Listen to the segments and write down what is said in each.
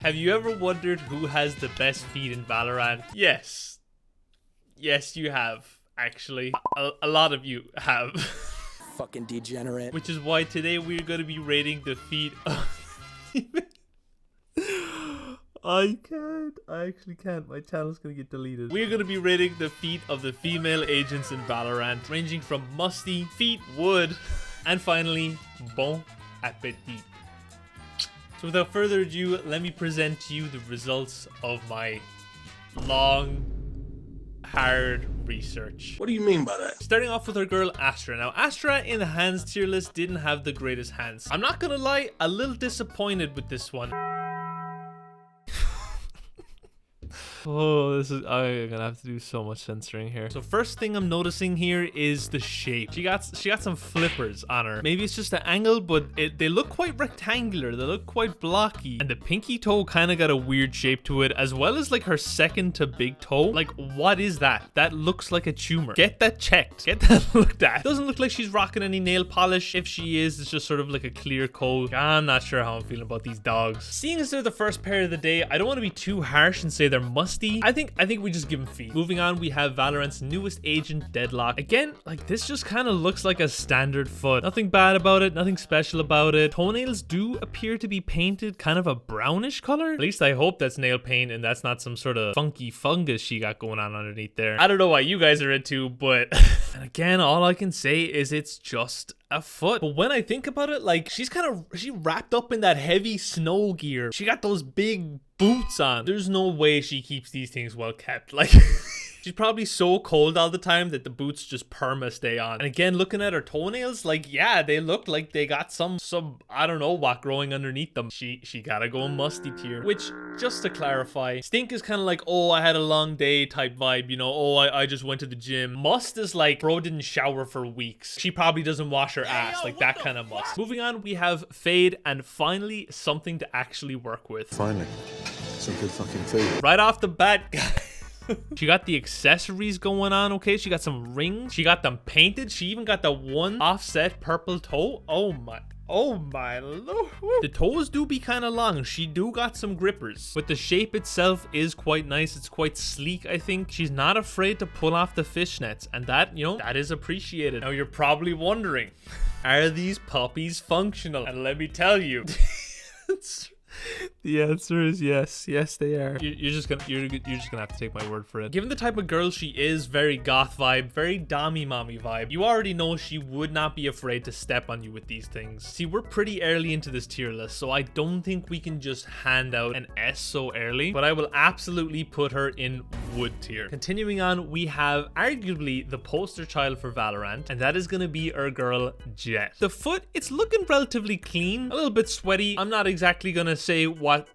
Have you ever wondered who has the best feet in Valorant? Yes. Yes, you have, actually. A lot of you have. Fucking degenerate. Which is why today we're going to be rating the feet of... I actually can't. My channel's gonna get deleted. We're gonna be rating the feet of the female agents in Valorant, ranging from musty, feet, wood, and finally, bon appetit. So without further ado, let me present to you the results of my long, hard research. What do you mean by that? Starting off with our girl Astra. Now, Astra in the hands tier list didn't have the greatest hands. I'm not gonna lie, a little disappointed with this one. Oh, I'm gonna have to do so much censoring here. So first thing I'm noticing here is the shape. She got some flippers on her. Maybe it's just the angle, but they look quite rectangular. They look quite blocky. And the pinky toe kind of got a weird shape to it, as well as like her second to big toe. Like, what is that? That looks like a tumor. Get that checked. Get that looked at. Doesn't look like she's rocking any nail polish. If she is, it's just sort of like a clear coat. I'm not sure how I'm feeling about these dogs. Seeing as they're the first pair of the day, I don't want to be too harsh and say they're musty. I think we just give them feet. Moving on, we have Valorant's newest agent, Deadlock. Again, like, this just kind of looks like a standard foot. Nothing bad about it, nothing special about it. Toenails do appear to be painted kind of a brownish color. At least I hope that's nail paint and that's not some sort of funky fungus she got going on underneath there. I don't know why you guys are into, but and again, all I can say is it's just a foot. But when I think about it, like, she wrapped up in that heavy snow gear. She got those big boots on. There's no way she keeps these things well kept. Like, she's probably so cold all the time that the boots just perma stay on. And again, looking at her toenails, like, yeah, they look like they got some I don't know what growing underneath them. She gotta go musty tier. Which, just to clarify, stink is kind of like, oh, I had a long day type vibe, you know, oh, I just went to the gym. Must is like, bro didn't shower for weeks. She probably doesn't wash her ass, like that kind of must. Moving on, we have Fade, and finally something to actually work with. Finally, some good fucking food. Right off the bat, guys. She got the accessories going on, okay? She got some rings. She got them painted. She even got the one offset purple toe. Oh my lord. The toes do be kind of long. She do got some grippers. But the shape itself is quite nice. It's quite sleek, I think. She's not afraid to pull off the fishnets. And that, you know, that is appreciated. Now, you're probably wondering, are these puppies functional? And let me tell you, the answer is yes. Yes, they are. You're just gonna have to take my word for it. Given the type of girl she is, very goth vibe, very dommy mommy vibe, you already know she would not be afraid to step on you with these things. See, we're pretty early into this tier list, so I don't think we can just hand out an S so early, but I will absolutely put her in wood tier. Continuing on, we have arguably the poster child for Valorant, and that is gonna be our girl Jett. The foot, it's looking relatively clean, a little bit sweaty. I'm not exactly gonna say what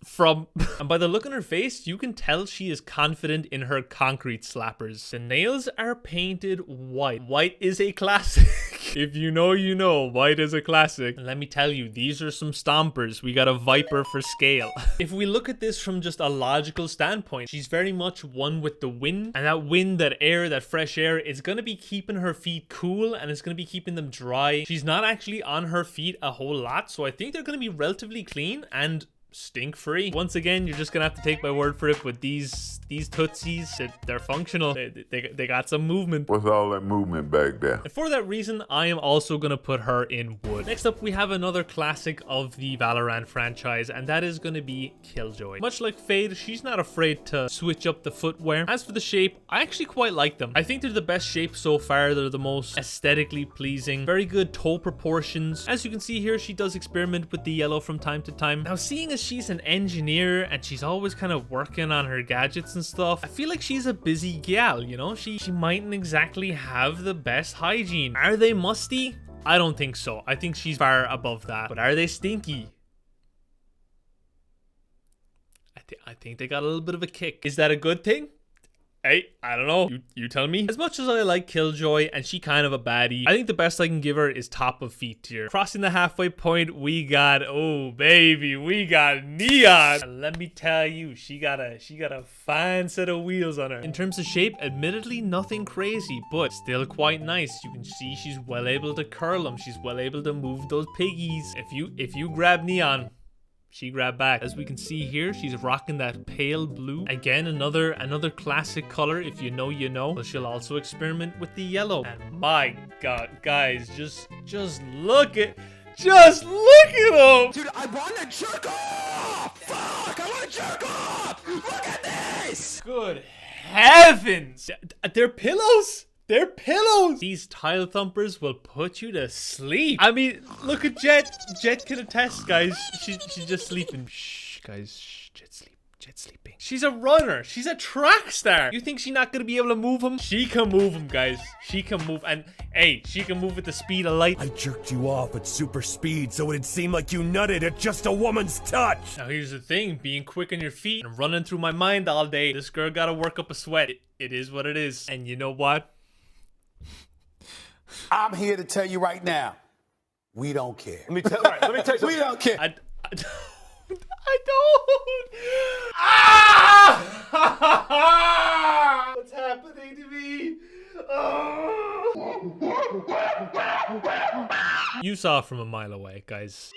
from, and by the look on her face, you can tell she is confident in her concrete slappers. The nails are painted white. White is a classic. If you know, you know. White is a classic. And let me tell you, these are some stompers. We got a Viper for scale. If we look at this from just a logical standpoint, she's very much one with the wind, and that wind, that air, that fresh air is going to be keeping her feet cool, and it's going to be keeping them dry. She's not actually on her feet a whole lot, so I think they're going to be relatively clean and stink free. Once again, you're just gonna have to take my word for it, but these tootsies, they're functional. They got some movement. What's all that movement back there? And for that reason, I am also gonna put her in wood. Next up, we have another classic of the Valorant franchise, and that is gonna be Killjoy. Much like Fade, she's not afraid to switch up the footwear. As for the shape, I actually quite like them. I think they're the best shape so far. They're the most aesthetically pleasing. Very good toe proportions. As you can see here, she does experiment with the yellow from time to time. Now, seeing as she's an engineer and she's always kind of working on her gadgets and stuff, I feel like she's a busy gal, you know? She mightn't exactly have the best hygiene. Are they musty? I don't think so. I think she's far above that. But are they stinky? I think they got a little bit of a kick. Is that a good thing? Hey, I don't know. You tell me. As much as I like Killjoy, and she kind of a baddie, I think the best I can give her is top of feet tier. Crossing the halfway point, we got, oh baby, we got Neon. And let me tell you, she got a fine set of wheels on her. In terms of shape, admittedly nothing crazy, but still quite nice. You can see she's well able to curl them. She's well able to move those piggies. If you grab Neon, she grabbed back. As we can see here, she's rocking that pale blue. Again, another classic color. If you know, you know. But she'll also experiment with the yellow. And my God, guys, just look at him. Dude, I want to jerk off! Fuck! I want to jerk off! Look at this! Good heavens! They're pillows! They're pillows! These tile thumpers will put you to sleep. I mean, look at Jett. Jett can attest, guys. She's just sleeping. Shh, guys. Shh. Jett's sleeping. She's a runner. She's a track star. You think she's not gonna be able to move him? She can move him, guys. She can move. And hey, she can move at the speed of light. I jerked you off at super speed so it'd seem like you nutted at just a woman's touch. Now here's the thing, being quick on your feet and running through my mind all day, this girl gotta work up a sweat. It is what it is. And you know what? I'm here to tell you right now, we don't care. Let me tell you. We don't care. I don't. Ah! What's happening to me? Oh. You saw it from a mile away, guys.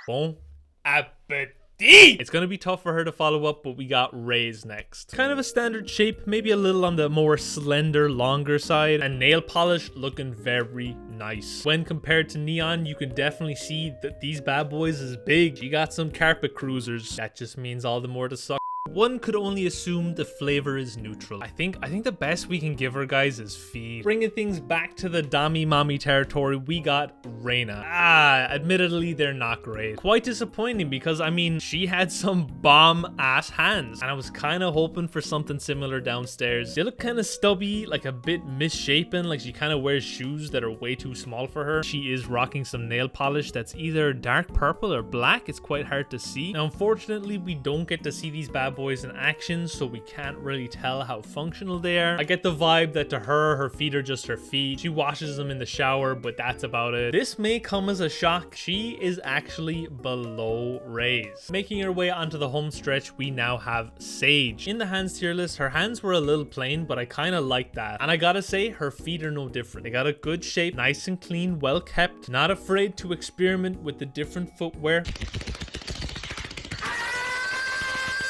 Bon appetit. It's gonna be tough for her to follow up, but we got Raze next. Kind of a standard shape, maybe a little on the more slender, longer side, and nail polish looking very nice. When compared to Neon, you can definitely see that these bad boys is big. She got some carpet cruisers. That just means all the more to suck. One could only assume the flavor is neutral. I think the best we can give her, guys, is feed. Bringing things back to the Dami Mommy territory, we got Reyna. Admittedly, they're not great. Quite disappointing because, I mean, she had some bomb-ass hands, and I was kind of hoping for something similar downstairs. They look kind of stubby, like a bit misshapen, like she kind of wears shoes that are way too small for her. She is rocking some nail polish that's either dark purple or black. It's quite hard to see. Now, unfortunately, we don't get to see these bad boys in action, so we can't really tell how functional they are. I get the vibe that to her feet are just her feet. She washes them in the shower, but that's about it. This may come as a shock. She is actually below Raze. Making her way onto the home stretch, we now have Sage. In the hands tier list, her hands were a little plain, but I kind of like that. And I gotta say, her feet are no different. They got a good shape, nice and clean, well kept, not afraid to experiment with the different footwear.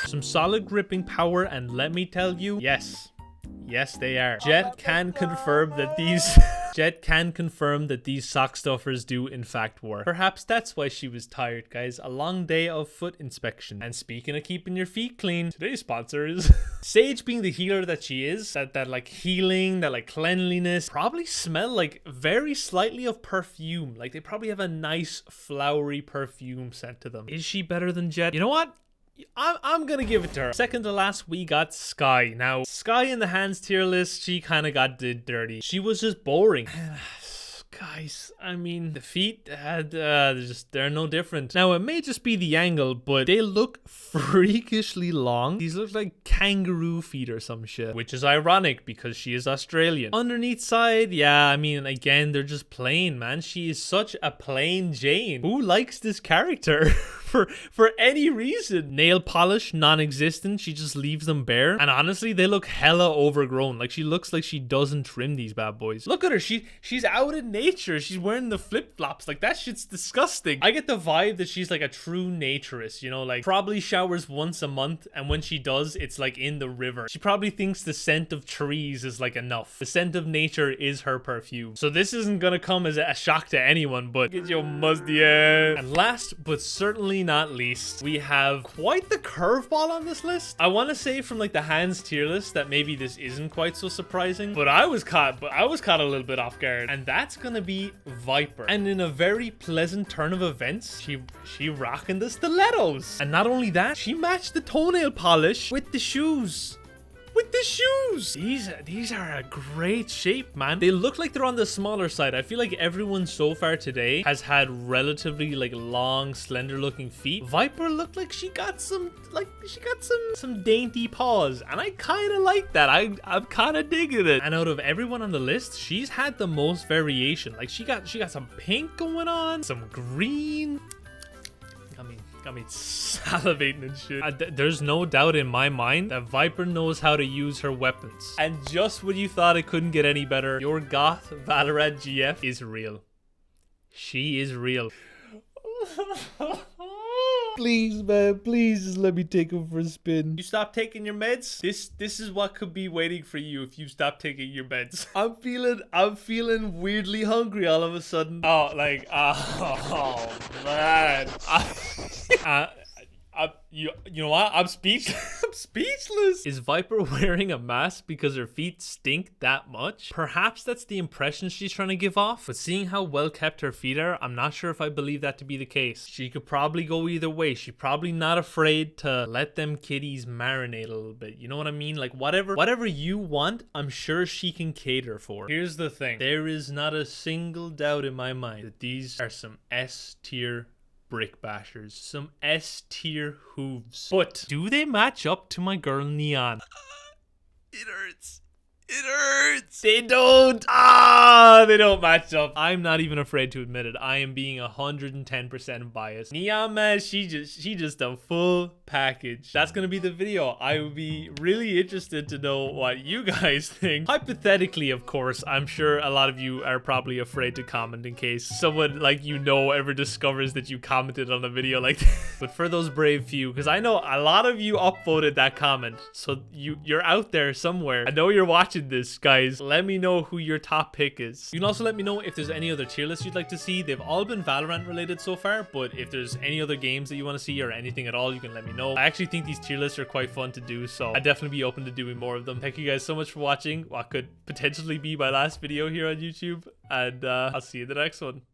Some solid gripping power, and let me tell you, yes, they are. Jett can confirm that these sock stuffers do in fact work. Perhaps that's why she was tired, guys. A long day of foot inspection. And speaking of keeping your feet clean, today's sponsor is Sage. Being the healer that she is, that like healing, that like cleanliness, probably smell like very slightly of perfume. Like they probably have a nice flowery perfume scent to them. Is she better than Jett? You know what? I'm gonna give it to her. Second to last, we got Skye. Now, Skye in the hands tier list, she kind of got did dirty. She was just boring. Guys, I mean, the feet, they're no different. Now, it may just be the angle, but they look freakishly long. These look like kangaroo feet or some shit, which is ironic because she is Australian. Underneath side, yeah, I mean, again, they're just plain, man. She is such a plain Jane. Who likes this character? For any reason. Nail polish, non-existent. She just leaves them bare. And honestly, they look hella overgrown. Like, she looks like she doesn't trim these bad boys. Look at her. She's out in nature. She's wearing the flip-flops. Like, that shit's disgusting. I get the vibe that she's like a true naturist, you know, like probably showers once a month, and when she does, it's like in the river. She probably thinks the scent of trees is like enough. The scent of nature is her perfume. So this isn't gonna come as a shock to anyone, but get your musty ass. And last but certainly not least, we have quite the curveball on this list. I want to say from like the hands tier list that maybe this isn't quite so surprising, but I was caught a little bit off guard, and that's gonna be Viper. And in a very pleasant turn of events, she rocking the stilettos, and not only that, she matched the toenail polish with the shoes. These are a great shape, man. They look like they're on the smaller side. I feel like everyone so far today has had relatively like long, slender looking feet. Viper looked like she got some dainty paws, and I kind of like that. I'm kind of digging it. And out of everyone on the list, she's had the most variation. Like she got some pink going on, some green. Got me salivating and shit. There's no doubt in my mind that Viper knows how to use her weapons. And just when you thought it couldn't get any better, your goth Valorant GF is real. She is real. Please, man, please just let me take him for a spin. You stop taking your meds? This is what could be waiting for you if you stop taking your meds. I'm feeling weirdly hungry all of a sudden. Oh, like, oh man. You know what? I'm speechless. I'm speechless. Is Viper wearing a mask because her feet stink that much? Perhaps that's the impression she's trying to give off, but seeing how well kept her feet are, I'm not sure if I believe that to be the case. She could probably go either way. She's probably not afraid to let them kitties marinate a little bit. You know what I mean? Like whatever you want, I'm sure she can cater for. Here's the thing. There is not a single doubt in my mind that these are some S-tier brick bashers, some S-tier hooves. But do they match up to my girl Neon? It hurts. It hurts. They don't. They don't match up. I'm not even afraid to admit it. I am being 110% biased. Neon, man, she just a full package. That's gonna be the video. I would be really interested to know what you guys think. Hypothetically, of course, I'm sure a lot of you are probably afraid to comment in case someone like ever discovers that you commented on a video like this. But for those brave few, because I know a lot of you upvoted that comment, so you're out there somewhere. I know you're watching this, guys. Let me know who your top pick is. You can also let me know if there's any other tier lists you'd like to see. They've all been Valorant related so far, but if there's any other games that you want to see or anything at all, you can let me know. I actually think these tier lists are quite fun to do, so I'd definitely be open to doing more of them. Thank you guys so much for watching what could potentially be my last video here on YouTube, and I'll see you in the next one.